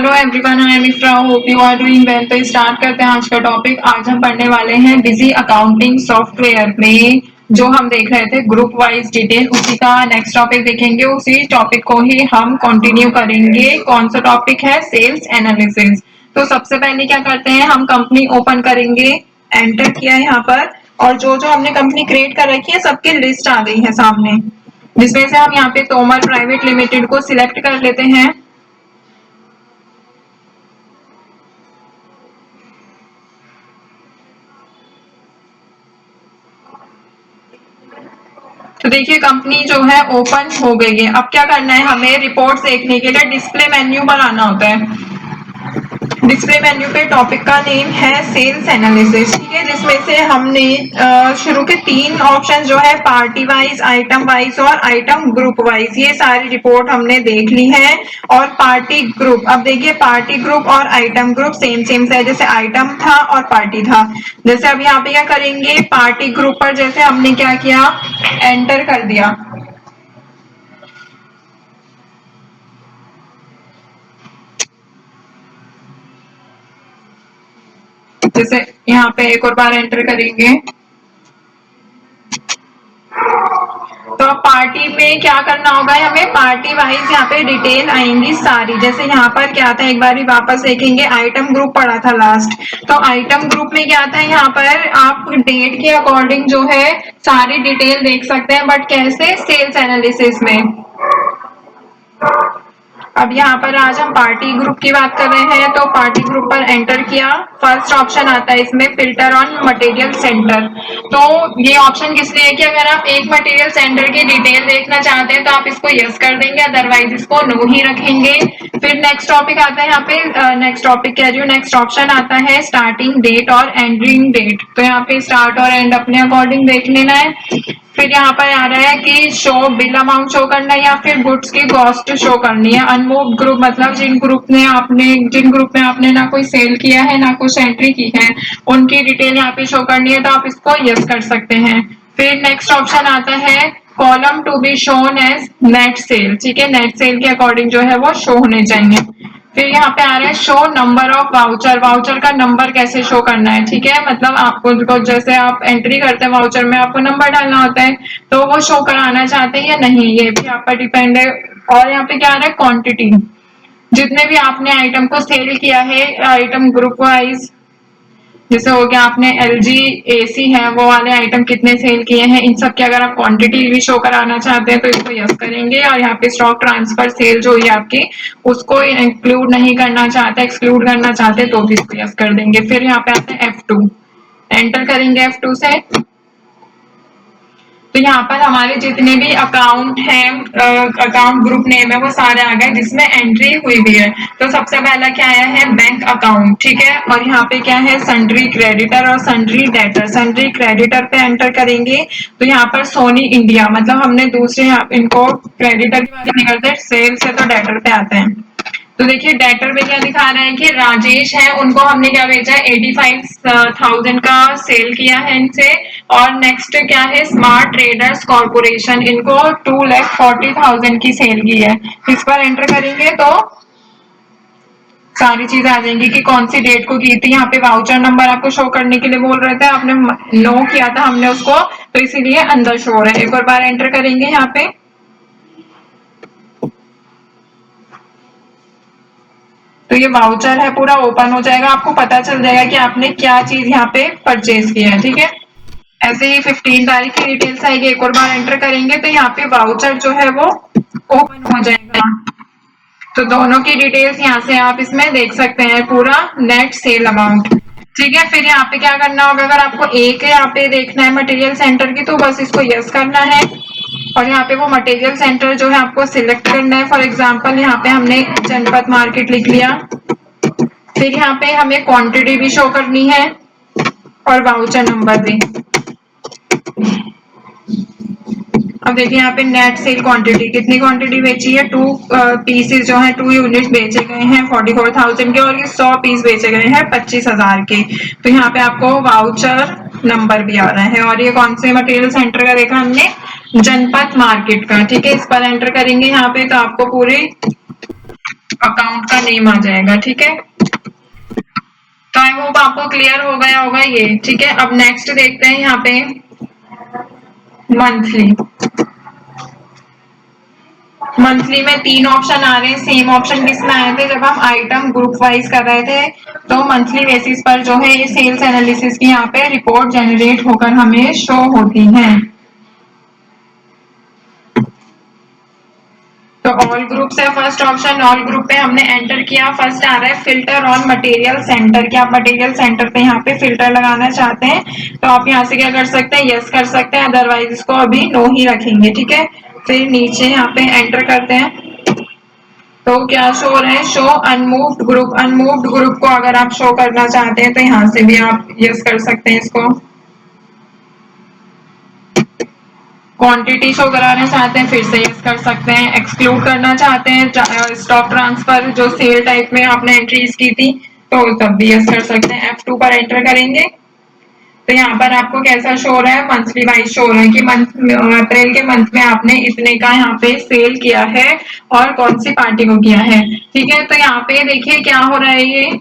Hello everyone, I am Ifra, hope you are doing well. तो start करते हैं आज का टॉपिक। आज हम पढ़ने वाले हैं बिजी अकाउंटिंग सॉफ्टवेयर में जो हम देख रहे थे ग्रुप वाइज डिटेल, उसी का नेक्स्ट टॉपिक देखेंगे। उसी टॉपिक को ही हम कंटिन्यू करेंगे। कौन सा टॉपिक है? Sales analysis. तो सबसे पहले क्या करते हैं, हम कंपनी ओपन करेंगे। एंटर किया यहाँ पर और जो जो हमने कंपनी क्रिएट कर रखी है सबकी लिस्ट आ गई है सामने, जिसमें से हम यहाँ पे तोमर प्राइवेट लिमिटेड को सिलेक्ट कर लेते हैं। तो देखिए कंपनी जो है ओपन हो गई है। अब क्या करना है, हमें रिपोर्ट देखने के लिए डिस्प्ले मेन्यू पर आना होता है। डिस्प्ले मेन्यू पे टॉपिक का नेम है सेल्स एनालिसिस, ठीक है, जिसमें से हमने शुरू के 3 ऑप्शन जो है पार्टी वाइज, आइटम वाइज और आइटम ग्रुप वाइज, ये सारी रिपोर्ट हमने देख ली है। और पार्टी ग्रुप, अब देखिए पार्टी ग्रुप और आइटम ग्रुप सेम सेम है, जैसे आइटम था और पार्टी था। जैसे अब यहाँ पे क्या करेंगे, पार्टी ग्रुप पर जैसे हमने क्या किया, एंटर कर दिया। जैसे यहाँ पे एक और बार एंटर करेंगे तो अब पार्टी में क्या करना होगा, हमें पार्टी वाइज यहाँ पे डिटेल आएंगी सारी। जैसे यहाँ पर क्या था, एक बार ही वापस देखेंगे, आइटम ग्रुप पड़ा था लास्ट। तो आइटम ग्रुप में क्या था, यहाँ पर आप डेट के अकॉर्डिंग जो है सारी डिटेल देख सकते हैं, बट कैसे? सेल्स एनालिसिस में। अब यहाँ पर आज हम पार्टी ग्रुप की बात कर रहे हैं, तो पार्टी ग्रुप पर एंटर किया। फर्स्ट ऑप्शन आता है इसमें फिल्टर ऑन मटेरियल सेंटर। तो ये ऑप्शन किस लिए है कि अगर आप एक मटेरियल सेंटर की डिटेल देखना चाहते हैं तो आप इसको यस कर देंगे, अदरवाइज इसको नो ही रखेंगे। फिर नेक्स्ट टॉपिक आता है यहाँ पे, नेक्स्ट टॉपिक कह रही हूँ, नेक्स्ट ऑप्शन आता है स्टार्टिंग डेट और एंडिंग डेट। तो यहाँ पे स्टार्ट और एंड अपने अकॉर्डिंग देख लेना है। फिर यहाँ पर आ रहा है कि शो बिल अमाउंट शो करना है या फिर गुड्स की कॉस्ट शो करनी है। अनमूव्ड ग्रुप मतलब जिन ग्रुप में आपने ना कोई सेल किया है ना कुछ एंट्री की है, उनकी डिटेल यहाँ पे शो करनी है, तो आप इसको यस कर सकते हैं। फिर नेक्स्ट ऑप्शन आता है column to be shown as net sale, ठीक है, नेट सेल के अकॉर्डिंग जो है वो शो होने चाहिए। फिर यहाँ पे आ रहा है show number of voucher, voucher का नंबर कैसे शो करना है, ठीक है, मतलब आपको जैसे आप एंट्री करते हैं वाउचर में आपको नंबर डालना होता है, तो वो शो कराना चाहते हैं या नहीं, ये भी आप पर डिपेंड है। और यहाँ पे क्या आ रहा है, क्वांटिटी, जितने भी आपने आइटम को सेल किया है आइटम ग्रुप वाइज, जैसे हो गया आपने LG AC है वो वाले आइटम कितने सेल किए हैं, इन सब की अगर आप क्वांटिटी भी शो कराना चाहते हैं तो इसको यस करेंगे। और यहाँ पे स्टॉक ट्रांसफर सेल जो है आपकी, उसको इंक्लूड नहीं करना चाहते, एक्सक्लूड करना चाहते तो भी इसको यस कर देंगे। फिर यहाँ पे आता है F2, एंटर करेंगे F2 से। तो यहाँ पर हमारे जितने भी अकाउंट हैं, अकाउंट ग्रुप नेम है वो सारे आ गए जिसमें एंट्री हुई भी है। तो सबसे पहला क्या आया है, बैंक अकाउंट, ठीक है, और यहाँ पे क्या है, सन्ड्री क्रेडिटर और सन्ड्री डेटर। सन्ड्री क्रेडिटर पे एंटर करेंगे तो यहाँ पर सोनी इंडिया, मतलब हमने दूसरे इनको क्रेडिटर की बात नहीं करते, सेल से तो डेटर पे आते हैं। तो देखिए डेटर में क्या दिखा रहा है कि राजेश है, उनको हमने क्या भेजा है, 85,000 का सेल किया है इनसे। और नेक्स्ट क्या है, स्मार्ट ट्रेडर्स कॉर्पोरेशन, इनको 2,40,000 की सेल की है। इस पर एंटर करेंगे तो सारी चीज आ जाएंगी कि कौन सी डेट को की थी। यहाँ पे वाउचर नंबर आपको शो करने के लिए बोल रहे थे, आपने नो किया था हमने उसको, तो इसीलिए अंदर शो हो रहा है। एक और बार एंटर करेंगे यहाँ पे, तो ये वाउचर है पूरा ओपन हो जाएगा, आपको पता चल जाएगा कि आपने क्या चीज यहाँ पे परचेज किया है, ठीक है। ऐसे ही 15 तारीख की डिटेल्स आएगी, एक और बार एंटर करेंगे तो यहाँ पे वाउचर जो है वो ओपन हो जाएगा। तो दोनों की डिटेल्स यहाँ से आप इसमें देख सकते हैं, पूरा नेट सेल अमाउंट, ठीक है। फिर यहाँ पे क्या करना होगा, अगर आपको एक यहाँ पे देखना है मटेरियल सेंटर की, तो बस इसको यस करना है और यहाँ पे वो मटेरियल सेंटर जो है आपको सिलेक्ट करना है। फॉर एग्जांपल यहाँ पे हमने जनपद मार्केट लिख लिया। फिर यहाँ पे हमें क्वांटिटी भी शो करनी है और वाउचर नंबर भी। अब देखिए यहाँ पे नेट सेल क्वांटिटी, कितनी क्वांटिटी बेची है, 2 पीसेस जो है 2 यूनिट बेचे गए हैं 44,000 के, और ये 100 पीस बेचे गए हैं 25,000 के। तो यहाँ पे आपको वाउचर नंबर भी आ रहा है। और ये कौन से मटेरियल सेंटर का देखा हमने, जनपद मार्केट का, ठीक है। इस पर एंटर करेंगे यहाँ पे तो आपको पूरी अकाउंट का नेम आ जाएगा। ठीक है, तो आई होप आपको क्लियर हो गया होगा ये। ठीक है, अब नेक्स्ट देखते हैं यहाँ पे मंथली। मंथली में तीन ऑप्शन आ रहे हैं। सेम ऑप्शन किस में आए थे जब हम आइटम ग्रुप वाइज कर रहे थे, तो मंथली बेसिस पर जो है ये सेल्स एनालिसिस की यहाँ पे रिपोर्ट जनरेट होकर हमें शो होती है। तो ऑल ग्रुप से फर्स्ट ऑप्शन ऑल ग्रुप पे हमने एंटर किया। फर्स्ट आ रहा है फिल्टर ऑन मटेरियल सेंटर, कि आप मटेरियल सेंटर पे यहाँ पे फिल्टर लगाना चाहते हैं तो आप यहाँ से क्या कर सकते हैं, यस कर सकते हैं, अदरवाइज इसको अभी नो ही रखेंगे। ठीक है, फिर नीचे यहाँ पे एंटर करते हैं तो क्या शो रहा है, show unmoved group. Unmoved group को अगर आप शो करना चाहते हैं तो यहाँ से भी आप यस कर सकते हैं इसको। क्वांटिटी शो कराना चाहते हैं फिर से यस कर सकते हैं। एक्सक्लूड करना चाहते हैं स्टॉक ट्रांसफर जो सेल टाइप में आपने एंट्रीज की थी तो तब भी यस कर सकते हैं। F2 पर एंटर करेंगे तो यहाँ पर आपको कैसा शो हो रहा है, मंथली वाइज शो हो रहा है कि मंथ अप्रैल के मंथ में आपने इतने का यहाँ पे सेल किया है और कौन सी पार्टी को किया है। ठीक है, तो यहाँ पे देखिए क्या हो रहा है, ये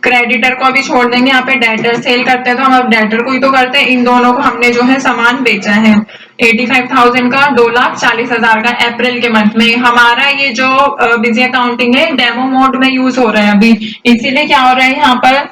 क्रेडिटर को अभी छोड़ देंगे। यहाँ पे डेटर सेल करते हैं तो हम अब डेटर को ही तो करते हैं। इन दोनों को हमने जो है सामान बेचा है 85,000 का 2,40,000 का अप्रैल के मंथ में। हमारा ये जो बिजी अकाउंटिंग है डेमो मोड में यूज हो रहा है अभी, इसीलिए क्या हो रहा है यहाँ पर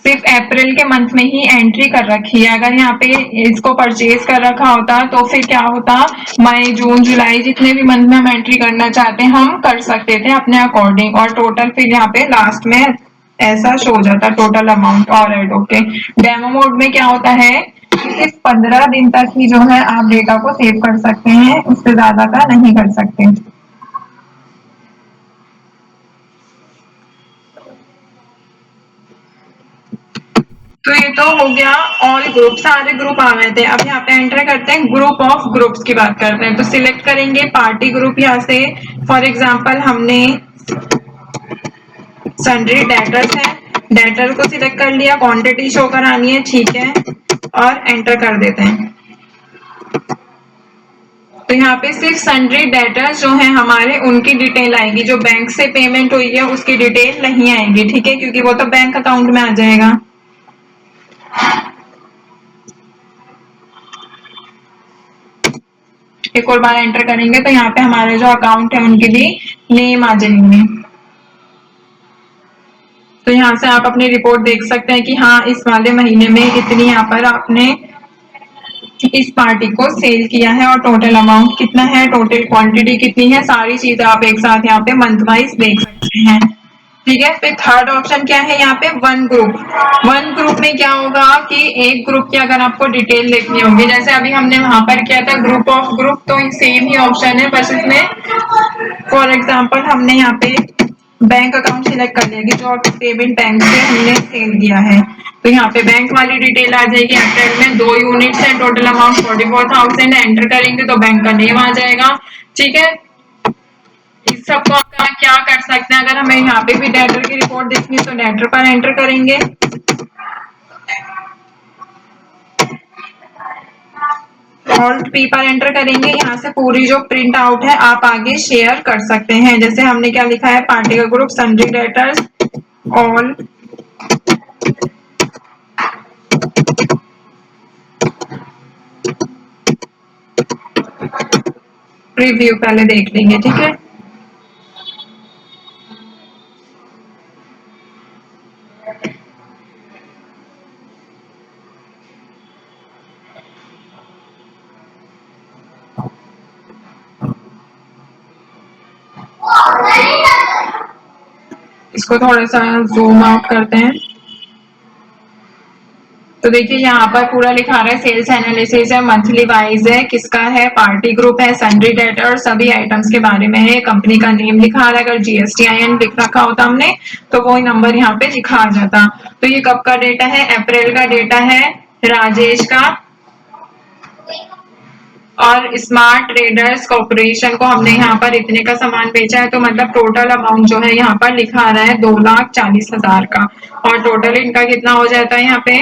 सिर्फ अप्रैल के मंथ में ही एंट्री कर रखी है। अगर यहाँ पे इसको परचेज कर रखा होता तो फिर क्या होता, मई जून जुलाई जितने भी मंथ में हम एंट्री करना चाहते हैं हम कर सकते थे अपने अकॉर्डिंग, और टोटल फिर यहाँ पे लास्ट में ऐसा शो हो जाता टोटल अमाउंट। और एड ओके, डेमो मोड में क्या होता है सिर्फ 15 दिन तक ही जो है आप डेटा को सेव कर सकते हैं, उससे ज्यादा का नहीं कर सकते। तो ये तो हो गया ऑल ग्रुप, सारे ग्रुप आ गए थे। अब यहाँ पे एंटर करते हैं ग्रुप ऑफ ग्रुप्स की बात करते हैं। तो सिलेक्ट करेंगे पार्टी ग्रुप यहाँ से। फॉर एग्जांपल हमने सन्ड्री डेटर्स है, डेटर को सिलेक्ट कर लिया, क्वांटिटी शो करानी है, ठीक है, और एंटर कर देते हैं। तो यहाँ पे सिर्फ सन्ड्री डेटर्स जो है हमारे उनकी डिटेल आएगी, जो बैंक से पेमेंट हुई है उसकी डिटेल नहीं आएगी। ठीक है, क्योंकि वो तो बैंक अकाउंट में आ जाएगा। एक और बार एंटर करेंगे तो यहाँ पे हमारे जो अकाउंट है उनके भी नेम आ जाएंगे। तो यहाँ से आप अपनी रिपोर्ट देख सकते हैं कि हाँ इस वाले महीने में इतनी यहाँ पर आपने इस पार्टी को सेल किया है और टोटल अमाउंट कितना है, टोटल क्वांटिटी कितनी है, सारी चीजें आप एक साथ यहाँ पे मंथ वाइज देख सकते हैं। ठीक है, फिर थर्ड ऑप्शन क्या है यहाँ पे, वन ग्रुप। वन ग्रुप में क्या होगा कि एक ग्रुप की अगर आपको डिटेल देखनी होगी, जैसे अभी हमने वहां पर किया था ग्रुप ऑफ ग्रुप, तो सेम ही ऑप्शन है, बस इसमें फॉर एग्जांपल हमने यहाँ पे बैंक अकाउंट सिलेक्ट कर लिया कि जो पेमेंट बैंक से हमने सेल किया है, तो यहाँ पे बैंक वाली डिटेल आ जाएगी। अप्रैल में 2 यूनिट्स है, टोटल अमाउंट 44,000 है, एंटर करेंगे तो बैंक का नेम आ जाएगा। ठीक है, इस सबको आप क्या कर सकते हैं, अगर हमें यहाँ पे भी डेटर की रिपोर्ट देखनी है तो डेटर पर एंटर करेंगे। ऑल्ट पी पर एंटर करेंगे, यहाँ से पूरी जो प्रिंट आउट है आप आगे शेयर कर सकते हैं। जैसे हमने क्या लिखा है, पार्टी का group sundry debtors all preview पहले देख लेंगे। ठीक है, इसको थोड़ा सा जूम आउट करते हैं। तो देखिए यहाँ पर पूरा लिखा रहा है सेल्स एनालिसिस है, मंथली वाइज है, किसका है, पार्टी ग्रुप है, सन्ड्री डेटर, सभी आइटम्स के बारे में है, कंपनी का नेम लिखा रहा है। अगर GSTIN लिख रखा होता हमने तो वो नंबर यहाँ पे लिखा आ जाता। तो ये कब का डेटा है, अप्रैल का डेटा है राजेश का, और स्मार्ट ट्रेडर्स कॉर्पोरेशन को हमने यहाँ पर इतने का सामान बेचा है, तो मतलब टोटल अमाउंट जो है यहाँ पर लिखा आ रहा है 2,40,000 का, और टोटल इनका कितना हो जाता है यहाँ पे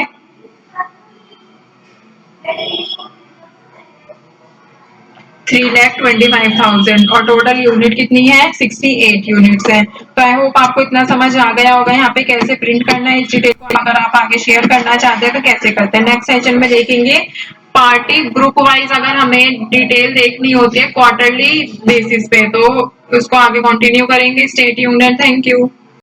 3,25,000 और टोटल यूनिट कितनी है 68 यूनिट्स है। तो आई होप आपको इतना समझ आ गया होगा यहाँ पे कैसे प्रिंट करना है इस डिटेल को। अगर आप आगे शेयर करना चाहते हैं तो कैसे करते हैं। नेक्स्ट सेशन में देखेंगे पार्टी ग्रुप वाइज अगर हमें डिटेल देखनी होती है क्वार्टरली बेसिस पे तो उसको आगे कंटिन्यू करेंगे। Stay tuned and thank you.